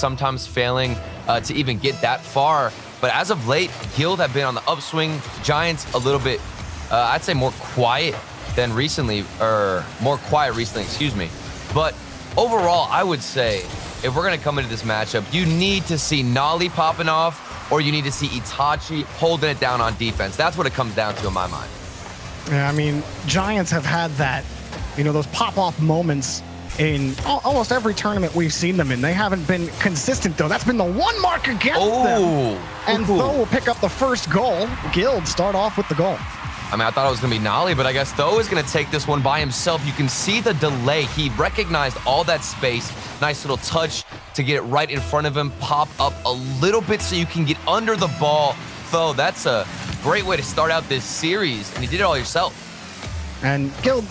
sometimes failing to even get that far. But as of late, Guild have been on the upswing. Giants a little bit, I'd say more quiet than recently, or more quiet recently, excuse me. But overall, I would say if we're going to come into this matchup, you need to see Nolly popping off, or you need to see Itachi holding it down on defense. That's what it comes down to in my mind. Yeah, I mean, Giants have had that, you know, those pop-off moments in almost every tournament we've seen them in. They haven't been consistent, though. That's been the one mark against them. And Tho will pick up the first goal. Guild start off with the goal. I mean, I thought it was going to be Nolly, but I guess Tho is going to take this one by himself. You can see the delay. He recognized all that space. Nice little touch to get it right in front of him. Pop up a little bit so you can get under the ball. Tho, that's a great way to start out this series, and you did it all yourself. And Guild,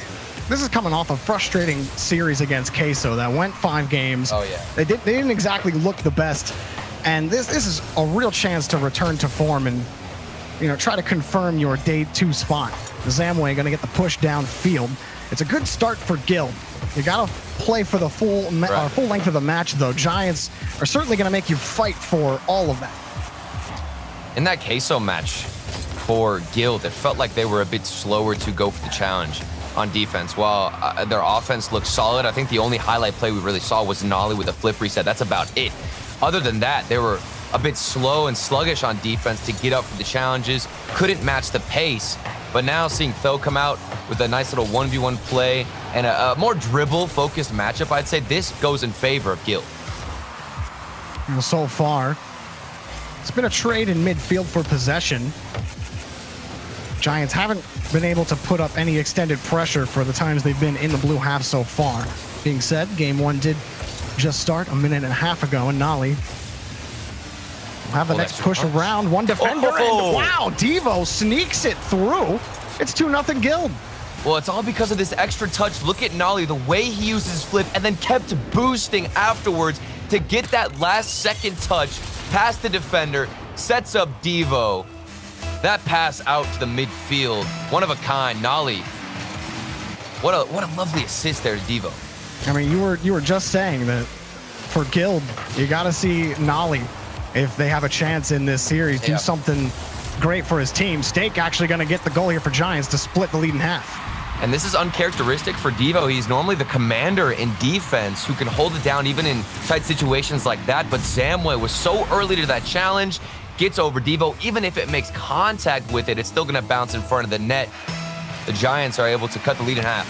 this is coming off a frustrating series against Queso that went 5 games. Oh, yeah. They didn't exactly look the best, and this is a real chance to return to form and, you know, try to confirm your day 2 spot. Zamway going to get the push downfield. It's a good start for Guild. You got to play for the full length of the match, though. Giants are certainly going to make you fight for all of that. In that Queso match for Guild, it felt like they were a bit slower to go for the challenge on defense. While their offense looked solid, I think the only highlight play we really saw was Nolly with a flip reset. That's about it. Other than that, they were a bit slow and sluggish on defense to get up for the challenges. Couldn't match the pace. But now seeing Tho come out with a nice little 1v1 play and a more dribble-focused matchup, I'd say this goes in favor of Guild. So far, it's been a trade in midfield for possession. Giants haven't been able to put up any extended pressure for the times they've been in the blue half so far. Being said, game 1 did just start a minute and a half ago, and Nolly will have the next push around. One defender, and wow, Devo sneaks it through. It's 2-0 Guild. Well, it's all because of this extra touch. Look at Nolly, the way he used his flip and then kept boosting afterwards to get that last second touch past the defender, sets up Devo. That pass out to the midfield, one of a kind. Nolly, what a lovely assist there to Devo. I mean, you were just saying that for Guild, you got to see Nolly, if they have a chance in this series, do something great for his team. Stake actually going to get the goal here for Giants to split the lead in half. And this is uncharacteristic for Devo. He's normally the commander in defense who can hold it down even in tight situations like that. But Zamway was so early to that challenge, gets over Devo. Even if it makes contact with it, it's still going to bounce in front of the net. The Giants are able to cut the lead in half.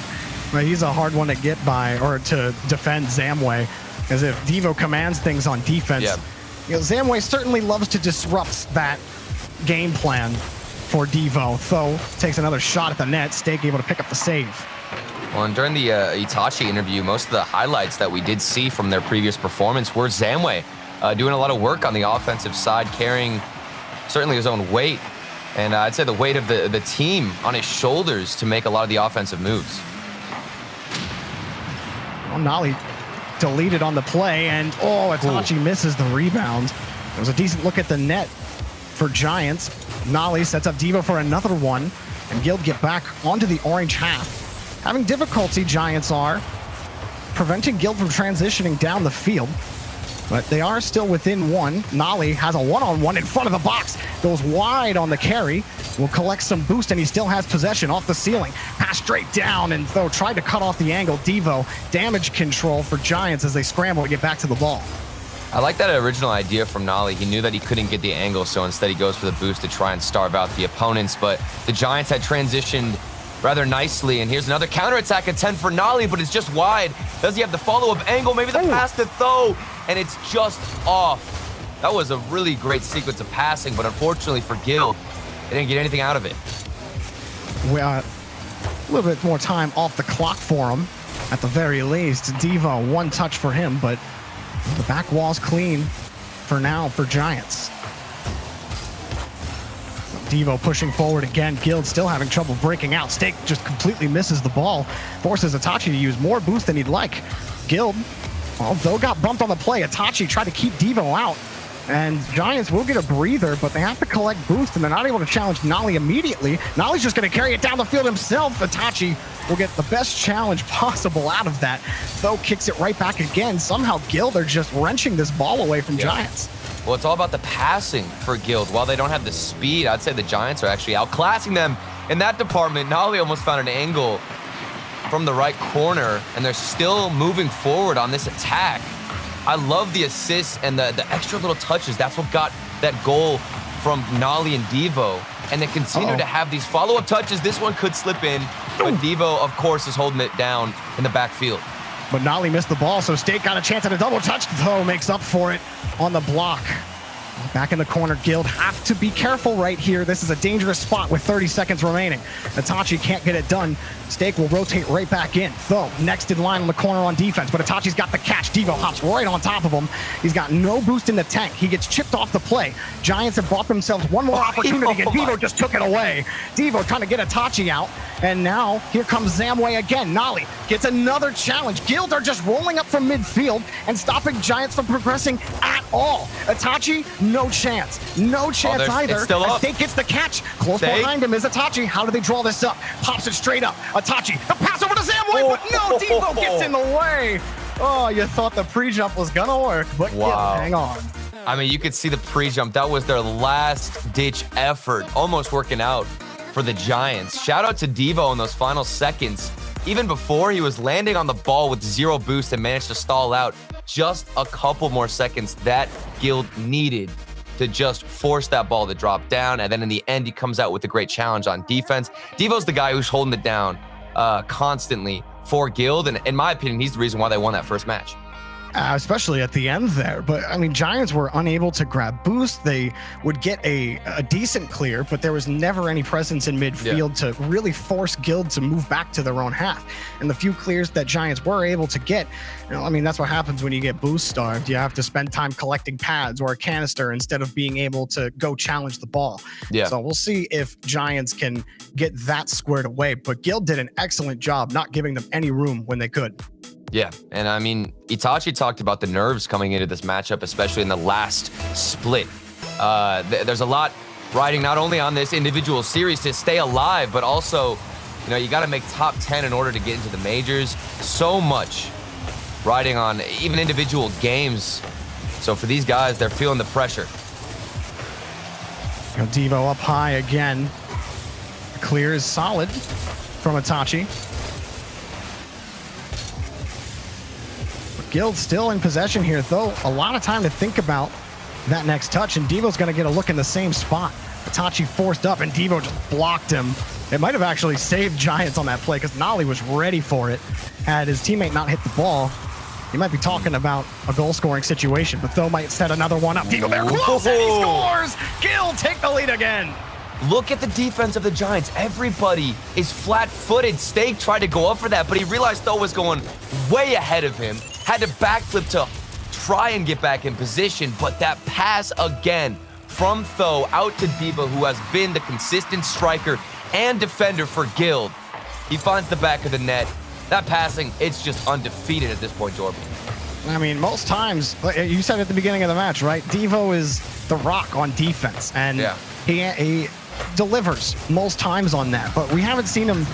Well, he's a hard one to get by or to defend Zamway, as if Devo commands things on defense. You know, Zamway certainly loves to disrupt that game plan for Devo. Tho takes another shot at the net. Stake able to pick up the save. Well, and during the Itachi interview, most of the highlights that we did see from their previous performance were Zamway doing a lot of work on the offensive side, carrying certainly his own weight, and I'd say the weight of the team on his shoulders to make a lot of the offensive moves. Well, Nolly deleted on the play, and Itachi misses the rebound. It was a decent look at the net for Giants. Nolly sets up Devo for another one, and Guild get back onto the orange half. Having difficulty, Giants are preventing Guild from transitioning down the field, but they are still within one. Nolly has a one-on-one in front of the box, goes wide on the carry, will collect some boost, and he still has possession off the ceiling. Pass straight down, and Tho tried to cut off the angle. Devo, damage control for Giants as they scramble to get back to the ball. I like that original idea from Nolly. He knew that he couldn't get the angle, so instead he goes for the boost to try and starve out the opponents. But the Giants had transitioned rather nicely, and here's another counterattack attempt for Nolly, but it's just wide. Does he have the follow-up angle? Maybe the pass to Tho, and it's just off. That was a really great sequence of passing, but unfortunately for Guild, they didn't get anything out of it. A little bit more time off the clock for him, at the very least. Devo, one touch for him, but the back wall's clean for now for Giants. Devo pushing forward again. Guild still having trouble breaking out. Stake just completely misses the ball. Forces Itachi to use more boost than he'd like. Guild, although got bumped on the play, Itachi tried to keep Devo out. And Giants will get a breather, but they have to collect boost, and they're not able to challenge Nolly immediately. Nolly's just going to carry it down the field himself. Itachi will get the best challenge possible out of that. Tho kicks it right back again. Somehow Guild are just wrenching this ball away from Giants. Well, it's all about the passing for Guild. While they don't have the speed, I'd say the Giants are actually outclassing them in that department. Nolly almost found an angle from the right corner, and they're still moving forward on this attack. I love the assists and the extra little touches. That's what got that goal from Nolly and Devo. And they continue to have these follow-up touches. This one could slip in, but Devo, of course, is holding it down in the backfield. But Nolly missed the ball, so State got a chance at a double touch. Tho makes up for it on the block. Back in the corner, Guild have to be careful right here. This is a dangerous spot with 30 seconds remaining. Itachi can't get it done. Stake will rotate right back in. Tho next in line on the corner on defense, but Itachi's got the catch. Devo hops right on top of him. He's got no boost in the tank. He gets chipped off the play. Giants have brought themselves one more opportunity, and Devo just took it away. Devo trying to get Itachi out, and now here comes Zamway again. Nolly gets another challenge. Guild are just rolling up from midfield and stopping Giants from progressing at all. Itachi, no chance. No chance either. It's still up. Stake gets the catch. Close behind him is Itachi. How do they draw this up? Pops it straight up. Itachi, the pass over to Zamway, but no, Devo gets in the way. Oh, you thought the pre-jump was gonna work, but hang on. I mean, you could see the pre-jump. That was their last-ditch effort, almost working out for the Giants. Shout out to Devo in those final seconds. Even before, he was landing on the ball with zero boost and managed to stall out just a couple more seconds that Guild needed to just force that ball to drop down. And then in the end, he comes out with a great challenge on defense. Devo's the guy who's holding it down constantly for Guild. And in my opinion, he's the reason why they won that first match. Especially at the end there. But I mean, Giants were unable to grab boost. They would get a decent clear, but there was never any presence in midfield to really force Guild to move back to their own half. And the few clears that Giants were able to get, I mean, that's what happens when you get boost starved. You have to spend time collecting pads or a canister instead of being able to go challenge the ball. So we'll see if Giants can get that squared away. But Guild did an excellent job not giving them any room when they could. Yeah, and I mean, Itachi talked about the nerves coming into this matchup, especially in the last split. There's a lot riding not only on this individual series to stay alive, but also, you got to make top 10 in order to get into the majors. So much riding on even individual games. So for these guys, they're feeling the pressure. Devo up high again. The clear is solid from Itachi. Guild still in possession here, though. A lot of time to think about that next touch, and Devo's going to get a look in the same spot. Itachi forced up, and Devo just blocked him. It might have actually saved Giants on that play because Nolly was ready for it. Had his teammate not hit the ball, he might be talking about a goal-scoring situation, but Tho might set another one up. Devo there close, and he scores! Guild take the lead again. Look at the defense of the Giants. Everybody is flat-footed. Stake tried to go up for that, but he realized Tho was going way ahead of him. Had to backflip to try and get back in position, but that pass again from Tho out to Devo, who has been the consistent striker and defender for Guild. He finds the back of the net. That passing, it's just undefeated at this point, Jordan. I mean, most times, you said at the beginning of the match, right? Devo is the rock on defense, and he delivers most times on that, but we haven't seen him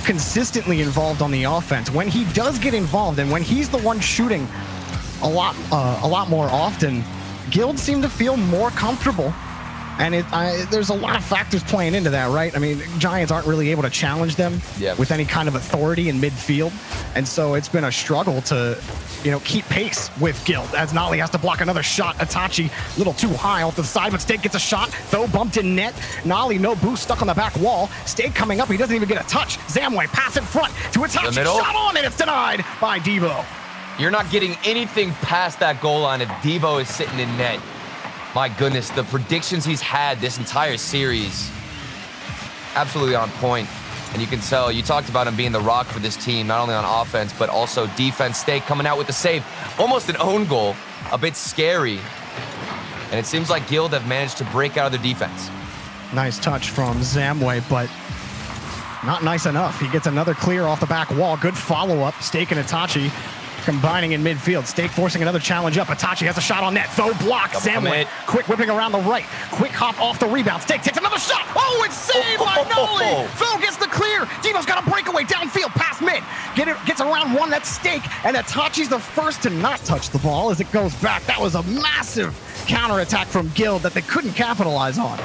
consistently involved on the offense. When he does get involved and when he's the one shooting a lot more often, Guild seem to feel more comfortable. And there's a lot of factors playing into that, right? I mean, Giants aren't really able to challenge them with any kind of authority in midfield. And so it's been a struggle to, keep pace with Guild as Nolly has to block another shot. Itachi a little too high off to the side, but Stake gets a shot. Tho bumped in net. Nolly, no boost, stuck on the back wall. Stake coming up, he doesn't even get a touch. Zamway, pass in front to Itachi. Shot on, and it's denied by Devo. You're not getting anything past that goal line if Devo is sitting in net. My goodness, the predictions he's had this entire series, absolutely on point. And you can tell, you talked about him being the rock for this team, not only on offense, but also defense. Stake coming out with the save, almost an own goal, a bit scary. And it seems like Guild have managed to break out of their defense. Nice touch from Zamway, but not nice enough. He gets another clear off the back wall. Good follow-up. Stake and Itachi combining in midfield. Stake forcing another challenge up. Itachi has a shot on net. Though blocked. Zamway quick whipping around the right. Quick hop off the rebound. Stake takes another shot. Oh, it's saved by Nolly. Though gets the clear. Devo's got a breakaway downfield past mid. Gets around one. That's Stake. And Itachi's the first to not touch the ball as it goes back. That was a massive counterattack from Guild that they couldn't capitalize on.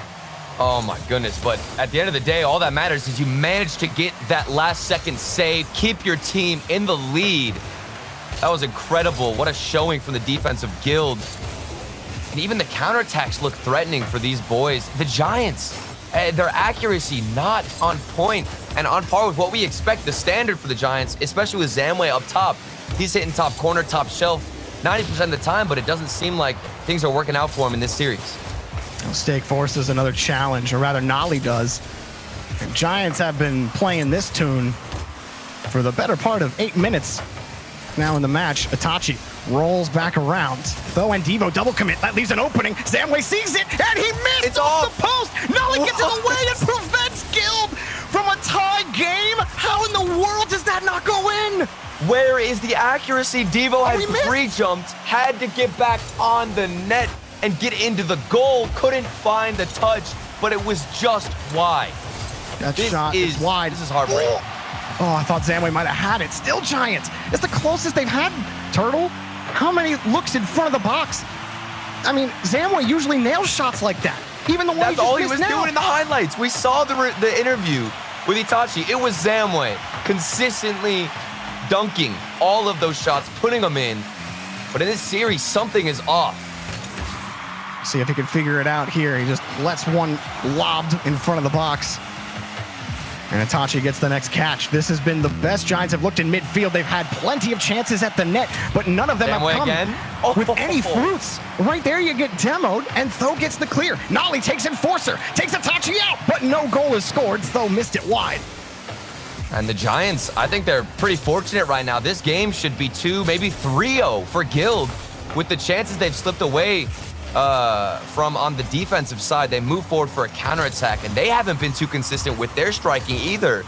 Oh my goodness, but at the end of the day, all that matters is you managed to get that last second save, keep your team in the lead. That was incredible. What a showing from the defense of Guild. And even the counterattacks look threatening for these boys. The Giants, their accuracy not on point and on par with what we expect, the standard for the Giants, especially with Zamway up top. He's hitting top corner, top shelf 90% of the time, but it doesn't seem like things are working out for him in this series. Stake forces another challenge, or rather Nolly does. And Giants have been playing this tune for the better part of 8 minutes now in the match. Itachi rolls back around. Tho and Devo double commit. That leaves an opening. Zamway sees it, and he missed. It's off the post. Nolly gets in the way and prevents Guild from a tie game. How in the world does that not go in? Where is the accuracy? Devo had pre-jumped, had to get back on the net and get into the goal. Couldn't find the touch, but it was just wide. That shot is wide. This is heartbreaking. Oh, I thought Zamway might have had it. Still Giants. It's the closest they've had, Turtle. How many looks in front of the box? I mean, Zamway usually nails shots like that. Even the one That's all he was doing in the highlights. We saw the interview with Itachi. It was Zamway consistently dunking all of those shots, putting them in. But in this series, something is off. See if he can figure it out here. He just lets one lobbed in front of the box. And Itachi gets the next catch. This has been the best Giants have looked in midfield. They've had plenty of chances at the net, but none of them have come with any fruits. Right there, you get demoed, and Tho gets the clear. Nolly takes Enforcer, takes Itachi out, but no goal is scored. Tho missed it wide. And the Giants, I think they're pretty fortunate right now. This game should be 2, maybe 3-0 for Guild. With the chances they've slipped away from on the defensive side, they move forward for a counterattack, and they haven't been too consistent with their striking either.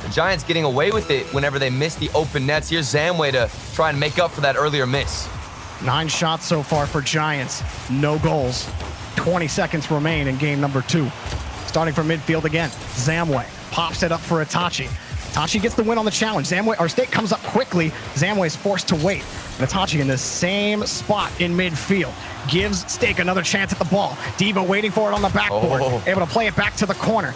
The Giants getting away with it whenever they miss the open nets. Here's Zamway to try and make up for that earlier miss. 9 shots so far for Giants, no goals. 20 seconds remain in game number 2. Starting from midfield again, Zamway pops it up for Itachi. Itachi gets the win on the challenge. Stake comes up quickly. Zamway's forced to wait. And Itachi in the same spot in midfield. Gives Stake another chance at the ball. Devo waiting for it on the backboard. Able to play it back to the corner.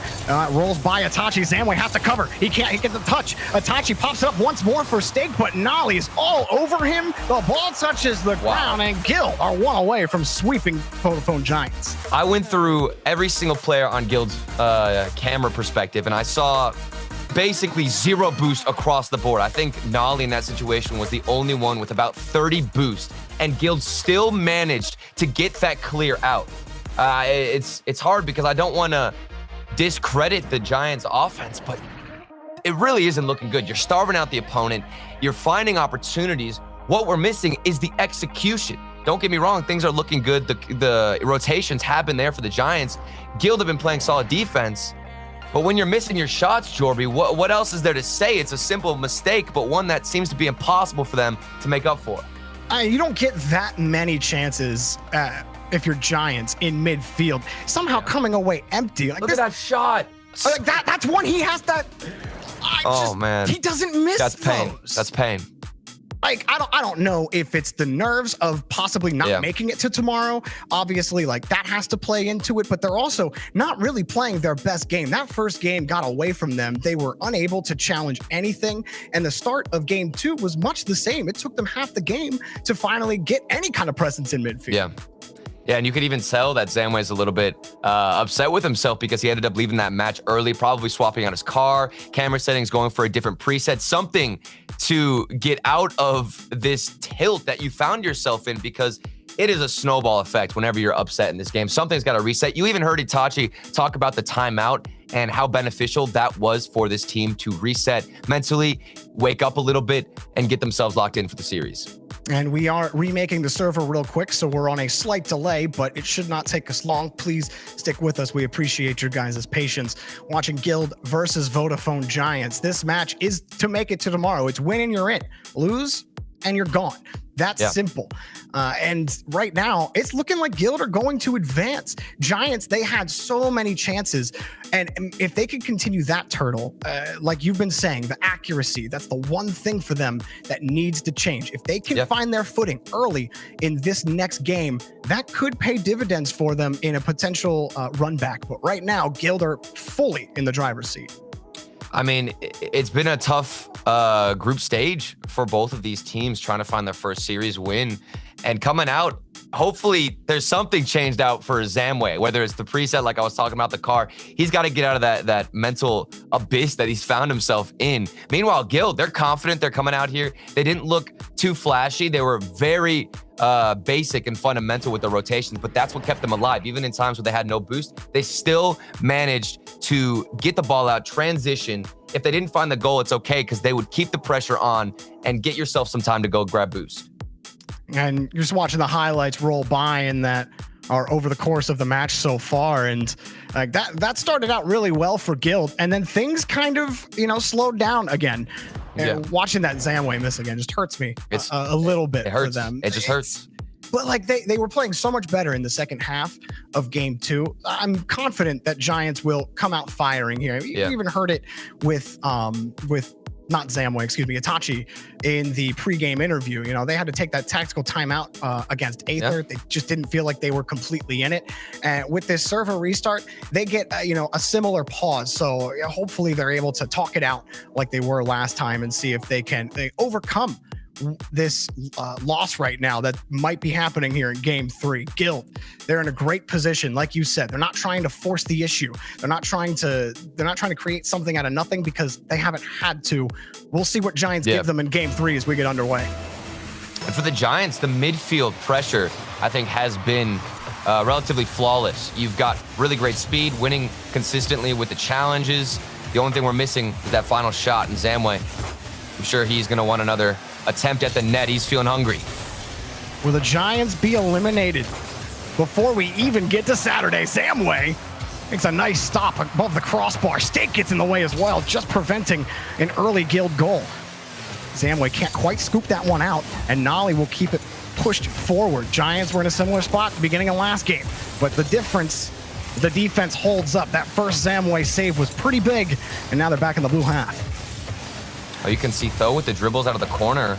Rolls by Itachi. Zamway has to cover. He can't get the touch. Itachi pops it up once more for Stake, but Nolly is all over him. The ball touches the ground, and Guild are 1 away from sweeping Vodafone Giants. I went through every single player on Guild's camera perspective, and I saw basically 0 boost across the board. I think Nolly in that situation was the only one with about 30 boost, and Guild still managed to get that clear out. It's hard because I don't want to discredit the Giants' offense, but it really isn't looking good. You're starving out the opponent. You're finding opportunities. What we're missing is the execution. Don't get me wrong, things are looking good. The rotations have been there for the Giants. Guild have been playing solid defense. But when you're missing your shots, Jorby, what else is there to say? It's a simple mistake, but one that seems to be impossible for them to make up for. You don't get that many chances if you're Giants in midfield. Somehow coming away empty. Look at that shot. That's one he has that. Man. He doesn't miss That's pain. those. That's pain. Like, I don't know if it's the nerves of possibly not making it to tomorrow. Obviously, like, that has to play into it, but they're also not really playing their best game. That first game got away from them. They were unable to challenge anything, and the start of game 2 was much the same. It took them half the game to finally get any kind of presence in midfield. Yeah, and you could even tell that Zamway's a little bit upset with himself because he ended up leaving that match early, probably swapping out his car, camera settings, going for a different preset, something to get out of this tilt that you found yourself in, because it is a snowball effect whenever you're upset in this game. Something's got to reset. You even heard Itachi talk about the timeout and how beneficial that was for this team to reset mentally, wake up a little bit, and get themselves locked in for the series. And we are remaking the server real quick, so we're on a slight delay, but it should not take us long. Please stick with us. We appreciate your guys' patience. Watching Guild versus Vodafone Giants. This match is to make it to tomorrow. It's win and you're in. Lose, and you're gone. That's simple. And right now, it's looking like Guild are going to advance. Giants, they had so many chances. And if they can continue that turtle, like you've been saying, the accuracy, that's the one thing for them that needs to change. If they can find their footing early in this next game, that could pay dividends for them in a potential run back. But right now, Guild are fully in the driver's seat. I mean, it's been a tough group stage for both of these teams trying to find their first series win. And coming out, hopefully there's something changed out for Zamway, whether it's the preset like I was talking about, the car. He's got to get out of that mental abyss that he's found himself in. Meanwhile, Guild, they're confident. They're coming out here. They didn't look too flashy. They were very basic and fundamental with the rotations, but that's what kept them alive. Even in times where they had no boost, they still managed to get the ball out, transition. If they didn't find the goal, it's okay, because they would keep the pressure on and get yourself some time to go grab boost. And you're just watching the highlights roll by and that are over the course of the match so far. And like that started out really well for Guild. And then things kind of, slowed down again. And watching that Zamway miss again just hurts me a little bit. It hurts. For them. It just hurts. But like they were playing so much better in the second half of game 2. I'm confident that Giants will come out firing here. You even heard it with not Zamway, excuse me, Itachi in the pregame interview. They had to take that tactical timeout against Aether. They just didn't feel like they were completely in it. And with this server restart, they get a similar pause. So hopefully they're able to talk it out like they were last time and see if they overcome this loss right now that might be happening here in game 3. Guild, they're in a great position. Like you said, they're not trying to force the issue. They're not trying to create something out of nothing because they haven't had to. We'll see what Giants give them in game 3 as we get underway. And for the Giants, the midfield pressure, I think, has been relatively flawless. You've got really great speed, winning consistently with the challenges. The only thing we're missing is that final shot, and Zamway, I'm sure he's going to want another attempt at the net. He's feeling hungry. Will the Giants be eliminated before we even get to Saturday? Zamway makes a nice stop above the crossbar. Stake gets in the way as well, just preventing an early Guild goal. Zamway can't quite scoop that one out, and Nolly will keep it pushed forward. Giants were in a similar spot at the beginning of last game, but the difference, the defense holds up. That first Zamway save was pretty big, and now they're back in the blue half. Oh, you can see Tho with the dribbles out of the corner.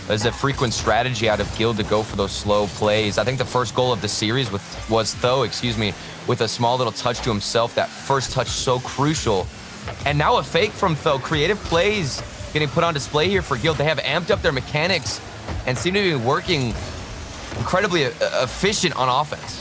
There's a frequent strategy out of Guild to go for those slow plays. I think the first goal of the series was Tho, with a small little touch to himself. That first touch so crucial. And now a fake from Tho. Creative plays getting put on display here for Guild. They have amped up their mechanics and seem to be working incredibly efficient on offense.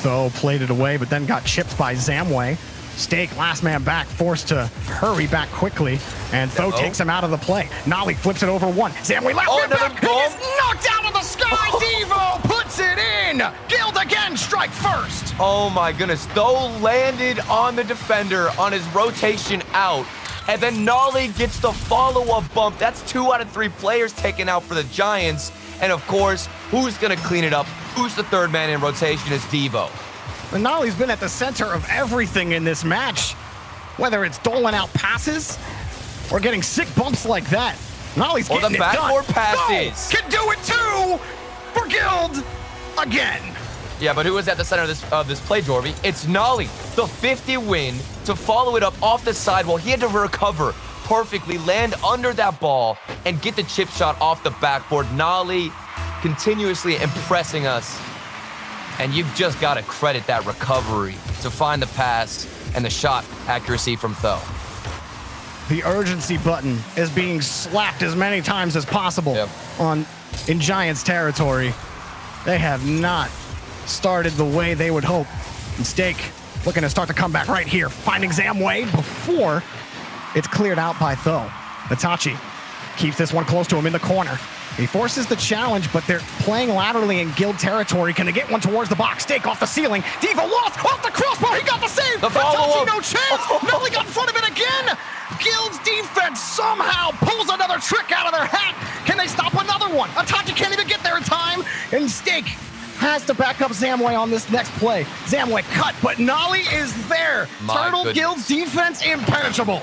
Tho played it away, but then got chipped by Zamway. Stake, last man back, forced to hurry back quickly, and Tho takes him out of the play. Nolly flips it over one. Zamway left man back, and is knocked out of the sky. Devo puts it in. Guild again, strike first. Oh my goodness, Tho landed on the defender on his rotation out, and then Nolly gets the follow-up bump. That's 2 out of 3 players taken out for the Giants, and of course, who's gonna clean it up? Who's the third man in rotation? Is Devo. And Nolly's been at the center of everything in this match, whether it's doling out passes or getting sick bumps like that. Nolly's getting it done. Or the backboard passes. Can do it too for Guild again. Yeah, but who was at the center of this play, Jorby? It's Nolly, the 50 win, to follow it up off the side while he had to recover perfectly, land under that ball, and get the chip shot off the backboard. Nolly continuously impressing us. And you've just got to credit that recovery to find the pass and the shot accuracy from Tho. The urgency button is being slapped as many times as possible in Giants territory. They have not started the way they would hope. And Stake looking to start to come back right here, finding Zamway before it's cleared out by Tho. Itachi keeps this one close to him in the corner. He forces the challenge, but they're playing laterally in Guild territory. Can they get one towards the box? Stake off the ceiling. Devo lost off the crossbar. He got the save. The follow-up. No chance. Nolly got in front of it again. Guild's defense somehow pulls another trick out of their hat. Can they stop another one? Itachi can't even get there in time. And Stake has to back up Zamway on this next play. Zamway cut, but Nolly is there. Turtle Guild's defense impenetrable.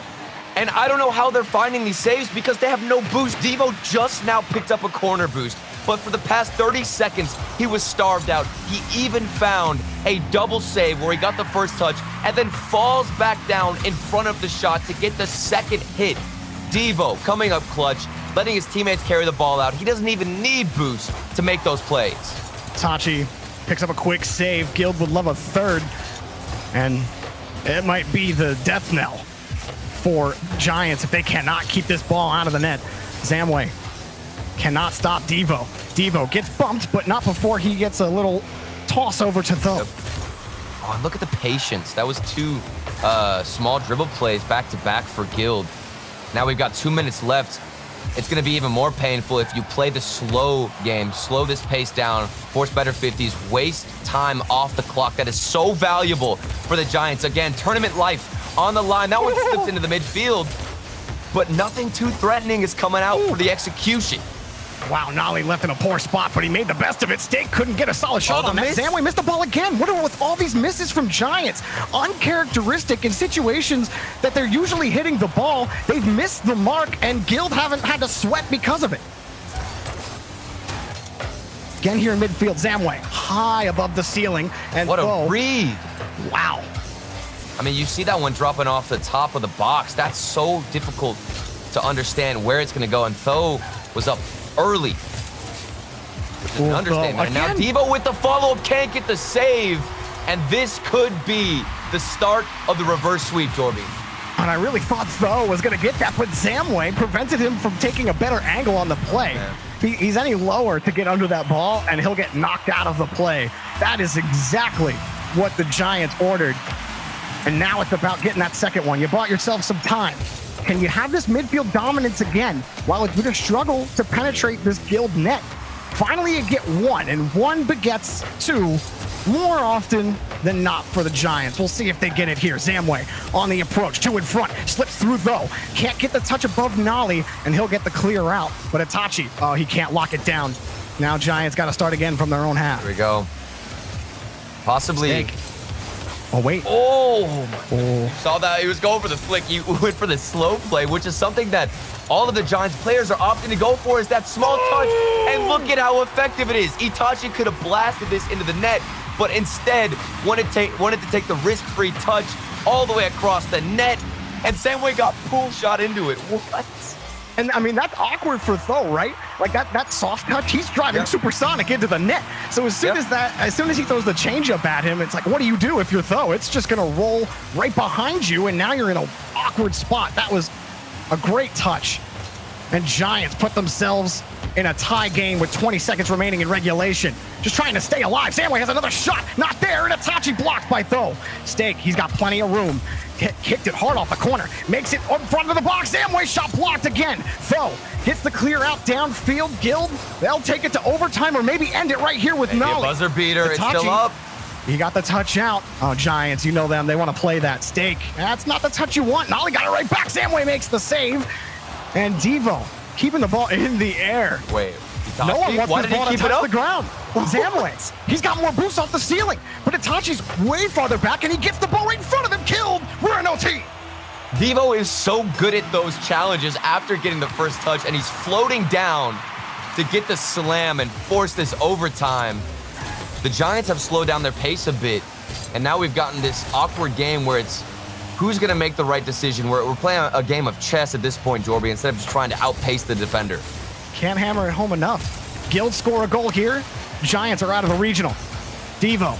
And I don't know how they're finding these saves because they have no boost. Devo just now picked up a corner boost, but for the past 30 seconds, he was starved out. He even found a double save where he got the first touch and then falls back down in front of the shot to get the second hit. Devo coming up clutch, letting his teammates carry the ball out. He doesn't even need boost to make those plays. Tachi picks up a quick save. Guild would love a third, and it might be the death knell for Giants if they cannot keep this ball out of the net. Zamway cannot stop Devo. Devo gets bumped, but not before he gets a little toss over to Tho. Oh, and look at the patience. That was two small dribble plays back-to-back for Guild. Now we've got 2 minutes left. It's going to be even more painful if you play the slow game, slow this pace down, force better 50s, waste time off the clock. That is so valuable for the Giants. Again, tournament life on the line. That one slips into the midfield, but nothing too threatening is coming out for the execution. Wow, Nolly left in a poor spot, but he made the best of it. Steak couldn't get a solid shot on that. Miss. Zamway missed the ball again. What are with all these misses from Giants? Uncharacteristic in situations that they're usually hitting the ball. They've missed the mark, and Guild haven't had to sweat because of it. Again here in midfield, Zamway high above the ceiling. And what a read. Wow. I mean, you see that one dropping off the top of the box. That's so difficult to understand where it's going to go. And Tho was up early, which is an understatement. And now Devo with the follow-up can't get the save. And this could be the start of the reverse sweep, Jorby. And I really thought Tho was going to get that, but Zamway prevented him from taking a better angle on the play. He's any lower to get under that ball, and he'll get knocked out of the play. That is exactly what the Giants ordered. And now it's about getting that second one. You bought yourself some time. Can you have this midfield dominance again while it's going to struggle to penetrate this Guild net? Finally, you get one, and one begets two more often than not for the Giants. We'll see if they get it here. Zamway on the approach, two in front, slips through though. Can't get the touch above Nolly, and he'll get the clear out. But Itachi, oh, he can't lock it down. Now Giants got to start again from their own half. Here we go. Possibly. Steak. Oh, wait. Oh. Saw that. He was going for the flick. He went for the slow play, which is something that all of the Giants players are opting to go for, is that small touch. And look at how effective it is. Itachi could have blasted this into the net, but instead wanted to take the risk-free touch all the way across the net. And Zamway got pull shot into it. What? And I mean, that's awkward for Tho, right? Like that soft touch, he's driving supersonic into the net. So as soon as he throws the changeup at him, it's like, what do you do if you're Tho? It's just gonna roll right behind you, and now you're in an awkward spot. That was a great touch. And Giants put themselves in a tie game with 20 seconds remaining in regulation. Just trying to stay alive. Zamway has another shot. Not there, and Itachi blocked by Tho. Steak, he's got plenty of room. Kicked it hard off the corner. Makes it in front of the box. Zamway shot blocked again. Tho gets the clear out downfield. Guild, they'll take it to overtime or maybe end it right here with Nolly. Buzzer beater. Itachi, it's still up. He got the touch out. Oh, Giants, you know them. They want to play that. Steak, that's not the touch you want. Nolly got it right back. Zamway makes the save. And Devo keeping the ball in the air. Wait. No one wants this ball to touch the ground. Zamway, he's got more boost off the ceiling, but Itachi's way farther back, and he gets the ball right in front of him. Killed. We're in OT. Devo is so good at those challenges after getting the first touch, and he's floating down to get the slam and force this overtime. The Giants have slowed down their pace a bit, and now we've gotten this awkward game where it's who's going to make the right decision. We're playing a game of chess at this point, Jorby, instead of just trying to outpace the defender. Can't hammer it home enough. Guild score a goal here. Giants are out of the regional. Devo.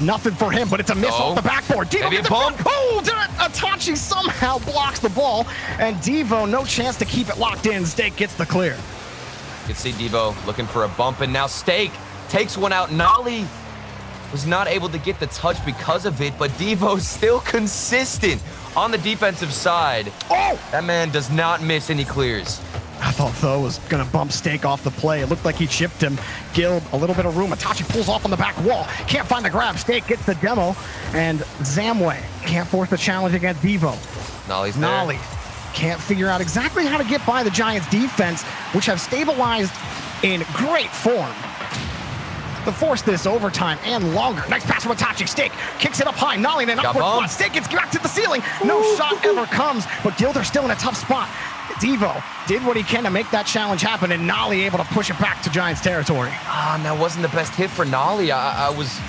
Nothing for him, but it's a miss off the backboard. Devo gets the bump. Oh, Itachi somehow blocks the ball, and Devo, no chance to keep it locked in. Steak gets the clear. You can see Devo looking for a bump, and now Steak takes one out. Nolly was not able to get the touch because of it, but Devo's still consistent on the defensive side. Oh! That man does not miss any clears. I thought Tho was going to bump Steak off the play. It looked like he chipped him. Guild, a little bit of room. Itachi pulls off on the back wall. Can't find the grab. Steak gets the demo. And Zamway can't force the challenge against Devo. Nolly's there. Nolly can't figure out exactly how to get by the Giants' defense, which have stabilized in great form. to force this overtime and longer. Nice pass from Itachi. Steak kicks it up high. Nolly and an upward thrust. Steak gets back to the ceiling. No shot ever comes, but Guild are still in a tough spot. Devo did what he can to make that challenge happen, and Nolly able to push it back to Giants territory. And that wasn't the best hit for Nolly. I was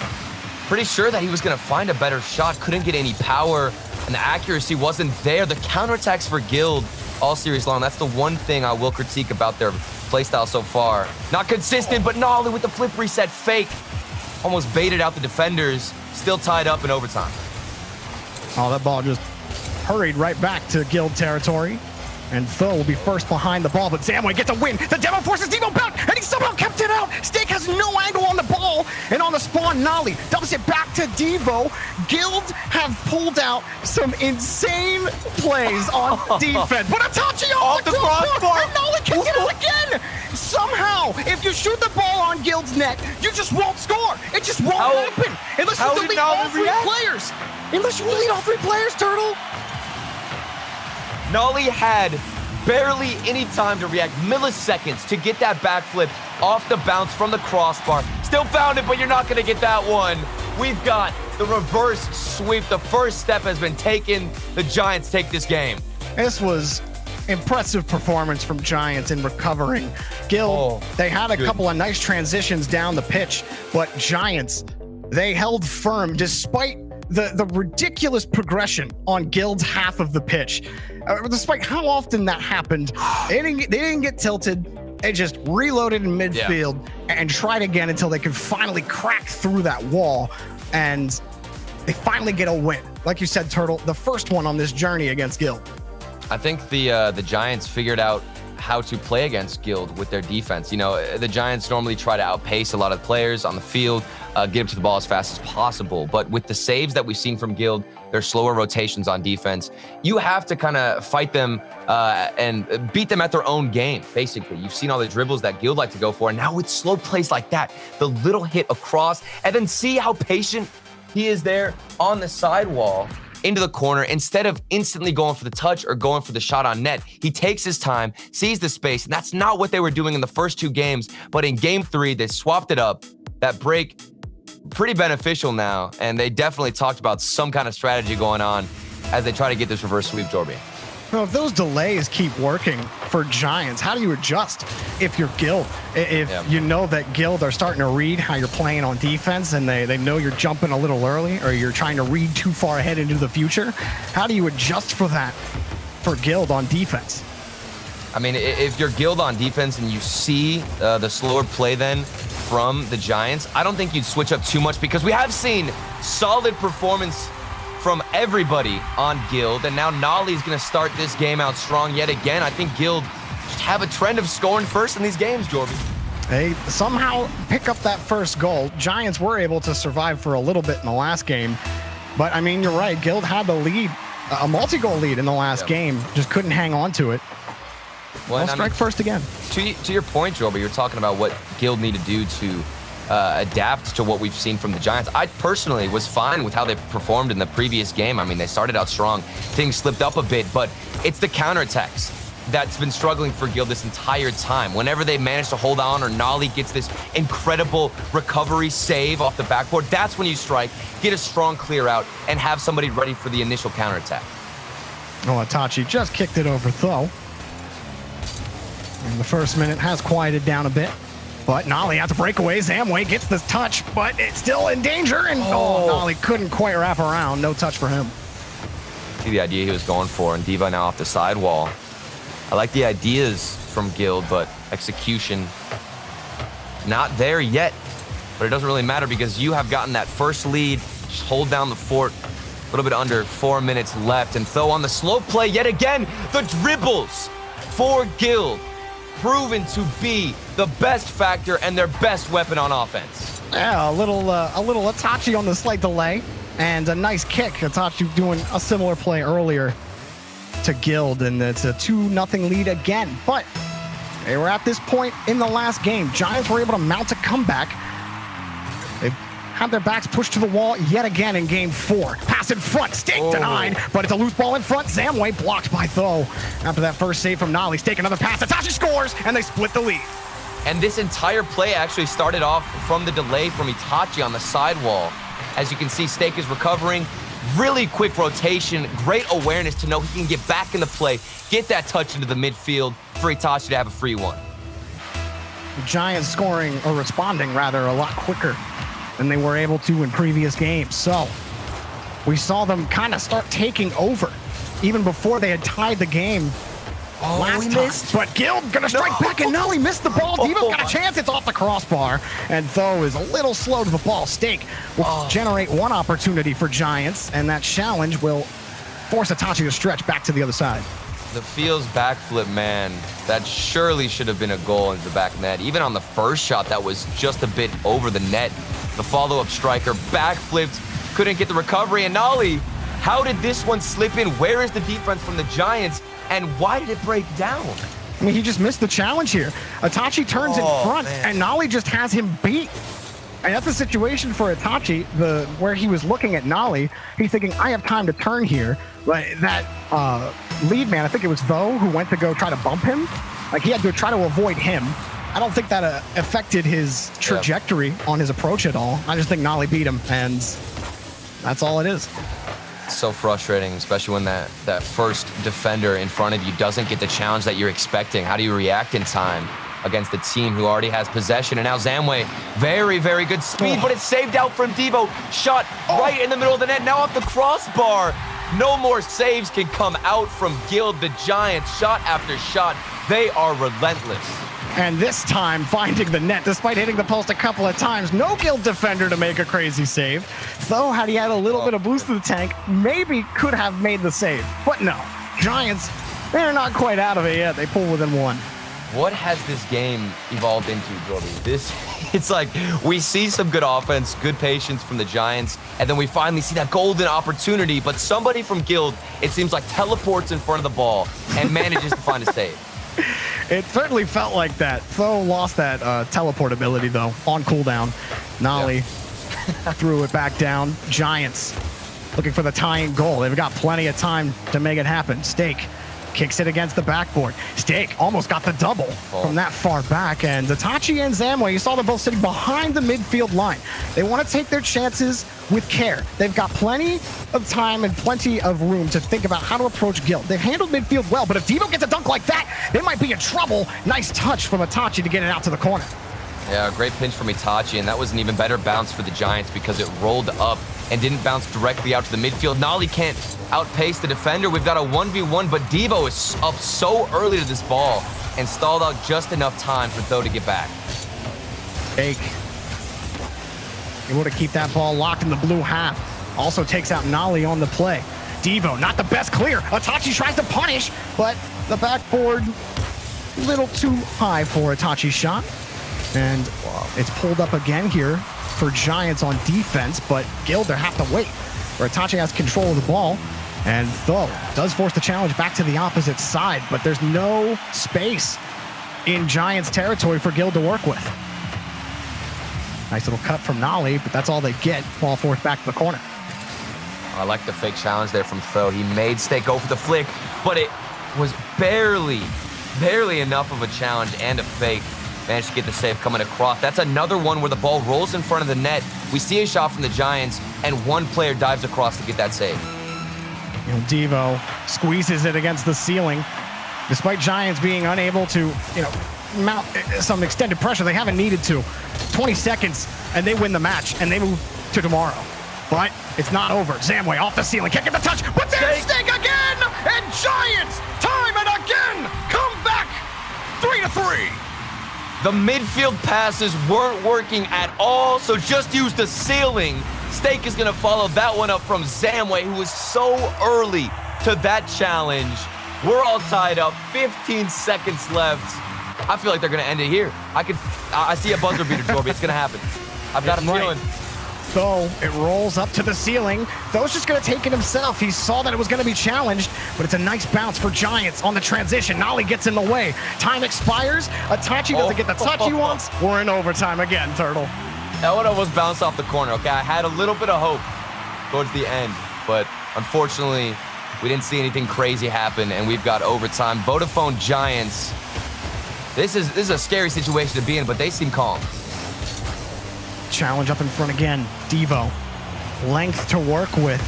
pretty sure that he was going to find a better shot. Couldn't get any power, and the accuracy wasn't there. The counterattacks for Guild all series long, that's the one thing I will critique about their playstyle so far. Not consistent, but Nolly with the flip reset fake. Almost baited out the defenders. Still tied up in overtime. Oh, that ball just hurried right back to Guild territory. And Phil will be first behind the ball, but Zamway gets a win. The demo forces Devo back, and he somehow kept it out. Steak has no angle on the ball, and on the spawn, Nolly dumps it back to Devo. Guild have pulled out some insane plays on defense, but Itachi off the crossbar, and Nolly can get it again. Somehow, if you shoot the ball on Guild's net, you just won't score. It just won't happen unless you delete all three players. Unless you delete all three players, Turtle. Nolly had barely any time to react, milliseconds to get that backflip off the bounce from the crossbar. Still found it, but you're not going to get that one. We've got the reverse sweep. The first step has been taken. The Giants take this game. This was impressive performance from Giants in recovering. Guild, they had a couple of nice transitions down the pitch, but Giants, they held firm despite the ridiculous progression on Guild's half of the pitch. Despite how often that happened, they didn't get tilted. They just reloaded in midfield and tried again until they could finally crack through that wall, and they finally get a win. Like you said, Turtle, the first one on this journey against Guild. I think the Giants figured out how to play against Guild with their defense. You know, the Giants normally try to outpace a lot of players on the field, get them to the ball as fast as possible. But with the saves that we've seen from Guild, their slower rotations on defense, you have to kind of fight them and beat them at their own game, basically. You've seen all the dribbles that Guild like to go for, and now with slow plays like that, the little hit across, and then see how patient he is there on the sidewall into the corner. Instead of instantly going for the touch or going for the shot on net, he takes his time, sees the space, and that's not what they were doing in the first two games. But in game 3, they swapped it up. That break, pretty beneficial now, and they definitely talked about some kind of strategy going on as they try to get this reverse sweep, Jorby. Well, if those delays keep working for Giants, how do you adjust if you're Guild? If you know that Guild are starting to read how you're playing on defense and they know you're jumping a little early or you're trying to read too far ahead into the future, how do you adjust for that for Guild on defense? I mean, if you're Guild on defense and you see the slower play then from the Giants, I don't think you'd switch up too much because we have seen solid performance from everybody on Guild, and now Nolly's going to start this game out strong yet again. I think Guild just have a trend of scoring first in these games, Jorby. They somehow pick up that first goal. Giants were able to survive for a little bit in the last game, but I mean, you're right. Guild had the lead, a multi-goal lead in the last game, just couldn't hang on to it. Well, strike first again. To your point, Jorby, you're talking about what Guild need to do to adapt to what we've seen from the Giants. I personally was fine with how they performed in the previous game. I mean, they started out strong. Things slipped up a bit, but it's the counterattacks that's been struggling for Guild this entire time. Whenever they manage to hold on or Nolly gets this incredible recovery save off the backboard, that's when you strike, get a strong clear out, and have somebody ready for the initial counterattack. Oh, Itachi just kicked it over Tho. And the first minute has quieted down a bit. But Nolly has a breakaway. Zamway gets the touch, but it's still in danger. And Nolly couldn't quite wrap around. No touch for him. See the idea he was going for, and Diva now off the sidewall. I like the ideas from Guild, but execution not there yet. But it doesn't really matter because you have gotten that first lead. Just hold down the fort. A little bit under 4 minutes left. And Tho on the slow play yet again. The dribbles for Guild proven to be the best factor and their best weapon on offense. Yeah, a little Itachi on the slight delay and a nice kick. Itachi doing a similar play earlier to Guild, and it's a 2-0 lead again. But they were at this point in the last game. Giants were able to mount a comeback. They had their backs pushed to the wall yet again in game 4. Pass in front, Steak denied, but it's a loose ball in front. Zamway blocked by Tho. After that first save from Nolly, Steak another pass. Itachi scores, and they split the lead. And this entire play actually started off from the delay from Itachi on the sidewall. As you can see, Steak is recovering. Really quick rotation, great awareness to know he can get back in the play, get that touch into the midfield for Itachi to have a free one. The Giants scoring, or responding rather, a lot quicker than they were able to in previous games. So we saw them kind of start taking over even before they had tied the game last time. But Guild gonna strike back, and no, he missed the ball. Devo's got a chance. It's off the crossbar, and Tho is a little slow to the ball. Steak will generate one opportunity for Giants, and that challenge will force Itachi to stretch back to the other side. The Fields backflip, man, that surely should have been a goal into the back net. Even on the first shot, that was just a bit over the net. The follow-up striker backflipped, couldn't get the recovery, and Nolly, how did this one slip in? Where is the defense from the Giants? And why did it break down? I mean, he just missed the challenge here. Itachi turns in front, and Nolly just has him beat. And that's the situation for Itachi, where he was looking at Nolly. He's thinking, I have time to turn here. But that lead man, I think it was Vo, who went to go try to bump him. Like, he had to try to avoid him. I don't think that affected his trajectory on his approach at all. I just think Nolly beat him, and that's all it is. So frustrating, especially when that first defender in front of you doesn't get the challenge that you're expecting. How do you react in time against the team who already has possession? And now Zamway, very, very good speed, but it's saved out from Devo. Shot right in the middle of the net, now off the crossbar. No more saves can come out from Guild. The Giants, shot after shot, they are relentless. And this time, finding the net, despite hitting the post a couple of times. No Guild defender to make a crazy save. Though, had he had a little bit of boost to the tank, maybe could have made the save. But no, Giants, they're not quite out of it yet. They pull within one. What has this game evolved into, Jordy? It's like we see some good offense, good patience from the Giants, and then we finally see that golden opportunity, but somebody from Guild, it seems like, teleports in front of the ball and manages to find a save. It certainly felt like that. Tho lost that teleport ability, though, on cooldown. Nolly threw it back down. Giants looking for the tying goal. They've got plenty of time to make it happen. Steak kicks it against the backboard. Steak almost got the double from that far back. And Itachi and Zamway, you saw them both sitting behind the midfield line. They want to take their chances with care. They've got plenty of time and plenty of room to think about how to approach Guild. They've handled midfield well, but if Devo gets a dunk like that, they might be in trouble. Nice touch from Itachi to get it out to the corner. Yeah, great pinch from Itachi, and that was an even better bounce for the Giants because it rolled up and didn't bounce directly out to the midfield. Nolly can't outpace the defender. We've got a 1v1, but Devo is up so early to this ball and stalled out just enough time for Tho to get back. Steak able to keep that ball locked in the blue half. Also takes out Nolly on the play. Devo, not the best clear. Itachi tries to punish, but the backboard a little too high for Itachi's shot. And it's pulled up again here for Giants on defense, but Guild, they have to wait. Where Itachi has control of the ball, and Tho does force the challenge back to the opposite side, but there's no space in Giants territory for Guild to work with. Nice little cut from Nolly, but that's all they get. Ball forced back to the corner. I like the fake challenge there from Tho. He made Steak go for the flick, but it was barely enough of a challenge and a fake. Managed to get the save coming across. That's another one where the ball rolls in front of the net. We see a shot from the Giants, and one player dives across to get that save. You know, Devo squeezes it against the ceiling. Despite Giants being unable to, mount some extended pressure, they haven't needed to. 20 seconds, and they win the match, and they move to tomorrow. But it's not over. Zamway off the ceiling, can't get the touch, but there's Steak again! And Giants, time and again, come back 3-3. The midfield passes weren't working at all, so just use the ceiling. Steak is going to follow that one up from Zamway, who was so early to that challenge. We're all tied up, 15 seconds left. I feel like they're going to end it here. I see a buzzer beater, Torby. It's going to happen. I've got a feeling. Tho, it rolls up to the ceiling. Tho's just going to take it himself. He saw that it was going to be challenged, but it's a nice bounce for Giants on the transition. Nolly gets in the way. Time expires. Itachi doesn't get the touch he wants. We're in overtime again, Turtle. That one almost bounced off the corner, okay? I had a little bit of hope towards the end, but unfortunately, we didn't see anything crazy happen, and we've got overtime. Vodafone Giants This is a scary situation to be in, but they seem calm. Challenge up in front again. Devo, length to work with.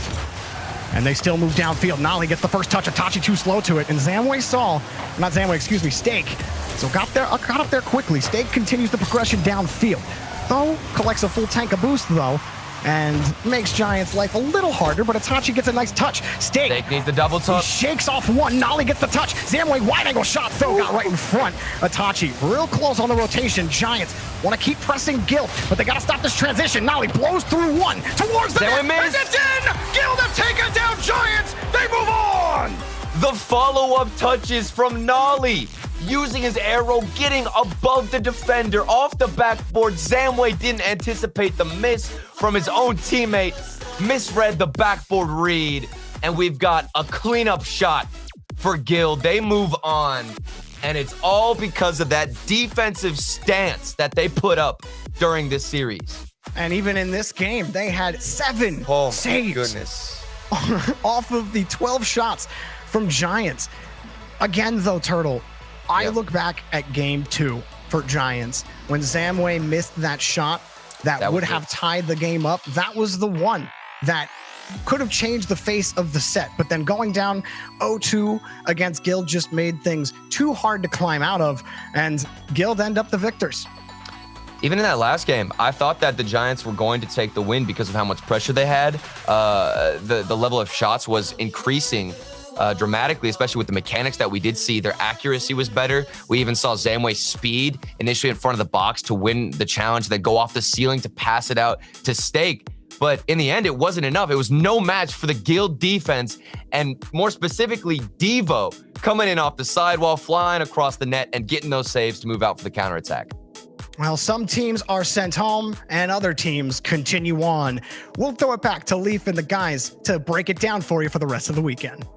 And they still move downfield. Nolly gets the first touch. Itachi too slow to it. And Steak. So got up there quickly. Steak continues the progression downfield. Though, collects a full tank of boost, though, and makes Giants' life a little harder, but Itachi gets a nice touch. Steak needs the double touch. He shakes off one. Nolly gets the touch. Zamway wide angle shot, though, got right in front. Itachi real close on the rotation. Giants want to keep pressing Guild, but they got to stop this transition. Nolly blows through one towards the net, and it's in! Guild have taken down Giants. They move on! The follow-up touches from Nolly. Using his arrow, getting above the defender, off the backboard. Zamway didn't anticipate the miss from his own teammate, misread the backboard read, and we've got a cleanup shot for Guild. They move on, and it's all because of that defensive stance that they put up during this series. And even in this game, they had 7 saves. Goodness. Off of the 12 shots from Giants. Again, though, Turtle, I look back at game 2 for Giants when Zamway missed that shot that would have tied the game up. That was the one that could have changed the face of the set, but then going down 0-2 against Guild just made things too hard to climb out of, and Guild end up the victors. Even in that last game, I thought that the Giants were going to take the win because of how much pressure they had. The level of shots was increasing dramatically, especially with the mechanics that we did see. Their accuracy was better. We even saw Zamway's speed initially in front of the box to win the challenge, then go off the ceiling to pass it out to Steak. But in the end, it wasn't enough. It was no match for the Guild defense, and more specifically, Devo coming in off the side while flying across the net and getting those saves to move out for the counterattack. Well, some teams are sent home and other teams continue on. We'll throw it back to Leaf and the guys to break it down for you for the rest of the weekend.